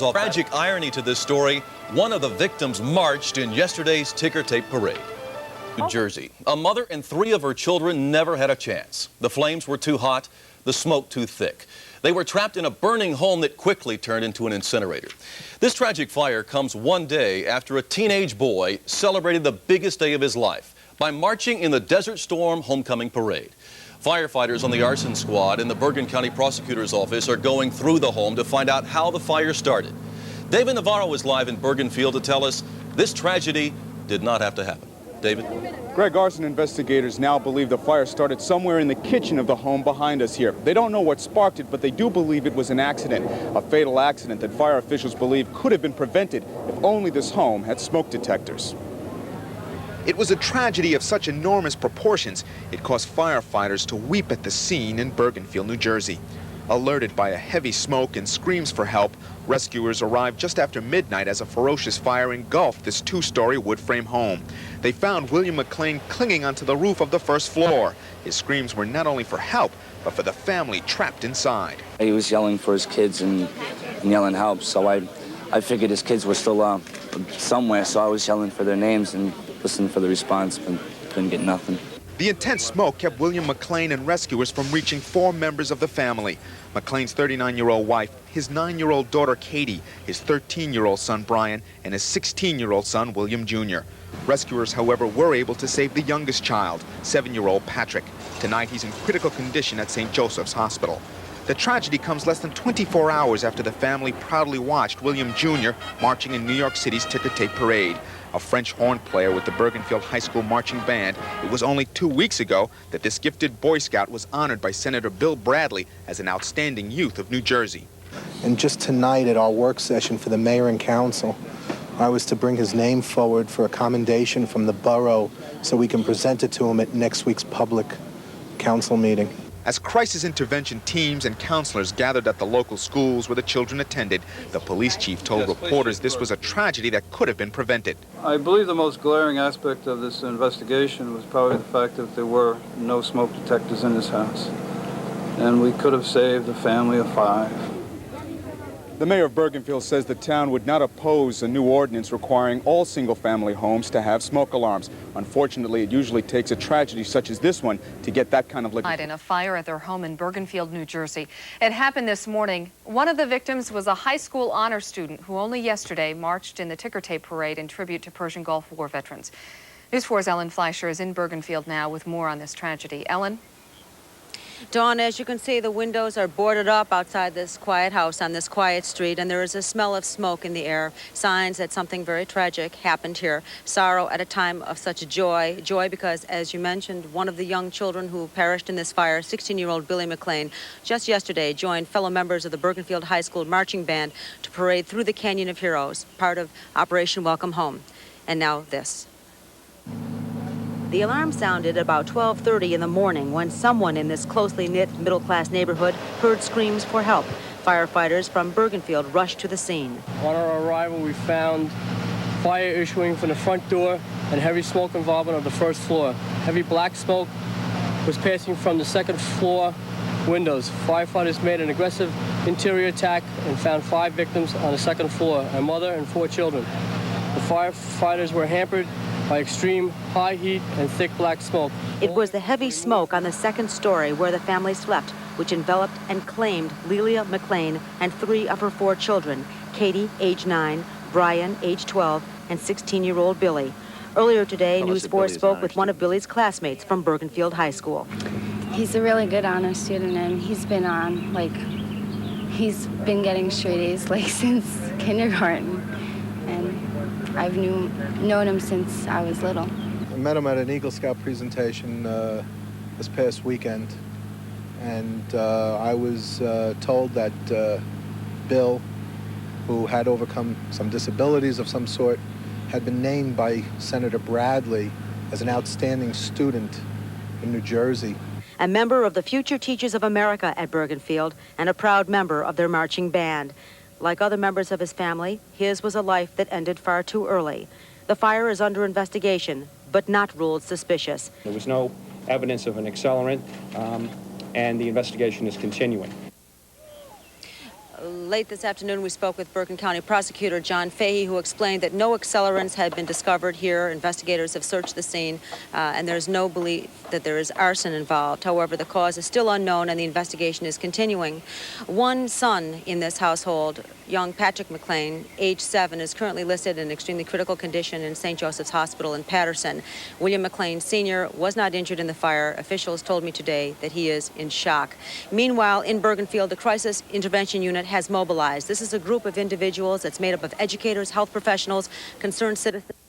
Tragic irony to this story, one of the victims marched in yesterday's ticker tape parade. New Jersey. A mother and 3 of her children never had a chance. The flames were too hot, the smoke too thick. They were trapped in a burning home that quickly turned into an incinerator. This tragic fire comes one day after a teenage boy celebrated the biggest day of his life by marching in the Desert Storm Homecoming Parade. Firefighters on the arson squad and the Bergen County Prosecutor's Office are going through the home to find out how the fire started. David Navarro is live in BERGENFIELD to tell us this tragedy did not have to happen. David? Greg, arson investigators now believe the fire started somewhere in the kitchen of the home behind us here. They don't know what sparked it, but they do believe it was an accident, a fatal accident that fire officials believe could have been prevented if only this home had smoke detectors. It was a tragedy of such enormous proportions, it caused firefighters to weep at the scene in BERGENFIELD, New Jersey. Alerted by a heavy smoke and screams for help, rescuers arrived just after midnight as a ferocious fire engulfed this 2-story wood frame home. They found William McClain clinging onto the roof of the first floor. His screams were not only for help, but for the family trapped inside. He was yelling for his kids and yelling help, so I figured his kids were still somewhere, so I was yelling for their names and listening for the response, but couldn't get nothing. The intense smoke kept William McClain and rescuers from reaching 4 members of the family. McClain's 39-year-old wife, his 9-year-old daughter Katie, his 13-year-old son Brian, and his 16-year-old son William Jr. Rescuers, however, were able to save the youngest child, 7-year-old Patrick. Tonight he's in critical condition at St. Joseph's Hospital. The tragedy comes less than 24 hours after the family proudly watched William Jr. marching in New York City's ticker tape parade. A French horn player with the BERGENFIELD High School Marching Band, it was only 2 weeks ago that this gifted Boy Scout was honored by Senator Bill Bradley as an outstanding youth of New Jersey. And just tonight at our work session for the mayor and council, I was to bring his name forward for a commendation from the borough so we can present it to him at next week's public council meeting. As crisis intervention teams and counselors gathered at the local schools where the children attended, the police chief told reporters this was a tragedy that could have been prevented. I believe the most glaring aspect of this investigation was probably the fact that there were no smoke detectors in this house. And we could have saved a family of 5. The mayor of BERGENFIELD says the town would not oppose a new ordinance requiring all single-family homes to have smoke alarms. Unfortunately, it usually takes a tragedy such as this one to get that kind of in a fire at their home in BERGENFIELD, New Jersey. It happened this morning. One of the victims was a high school honor student who only yesterday marched in the ticker tape parade in tribute to Persian Gulf War veterans. News 4's Ellen Fleischer is in BERGENFIELD now with more on this tragedy. Ellen? Dawn, as you can see, the windows are boarded up outside this quiet house on this quiet street, and there is a smell of smoke in the air, signs that something very tragic happened here. Sorrow at a time of such joy. Joy because, as you mentioned, one of the young children who perished in this fire, 16-year-old Billy McClain, just yesterday joined fellow members of the BERGENFIELD High School Marching Band to parade through the Canyon of Heroes, part of Operation Welcome Home. And now this. The alarm sounded about 12:30 in the morning when someone in this closely knit middle-class neighborhood heard screams for help. Firefighters from BERGENFIELD rushed to the scene. On our arrival, we found fire issuing from the front door and heavy smoke involvement of the first floor. Heavy black smoke was passing from the second floor windows. Firefighters made an aggressive interior attack and found 5 victims on the second floor, a mother and 4 children. The firefighters were hampered by extreme high heat and thick black smoke. It was the heavy smoke on the second story where the family slept, which enveloped and claimed Lelia McClain and 3 of her 4 children, Katie, age 9, Brian, age 12, and 16-year-old Billy. Earlier today, News 4 spoke with one of Billy's classmates from BERGENFIELD High School. He's a really good honor student, and he's been getting straight A's since kindergarten. I've known him since I was little. I met him at an Eagle Scout presentation this past weekend, and I was told that Bill, who had overcome some disabilities of some sort, had been named by Senator Bradley as an outstanding student in New Jersey. A member of the Future Teachers of America at BERGENFIELD and a proud member of their marching band. Like other members of his family, his was a life that ended far too early. The fire is under investigation, but not ruled suspicious. There was no evidence of an accelerant, and the investigation is continuing. Late this afternoon, we spoke with Bergen County Prosecutor John Fahey, who explained that no accelerants had been discovered here. Investigators have searched the scene, and there's no belief that there is arson involved. However, the cause is still unknown, and the investigation is continuing. One son in this household, young Patrick McClain, age 7, is currently listed in extremely critical condition in St. Joseph's Hospital in Patterson. William McClain Sr. was not injured in the fire. Officials told me today that he is in shock. Meanwhile, in Bergenfield, the Crisis Intervention Unit has mobilized. This is a group of individuals that's made up of educators, health professionals, concerned citizens.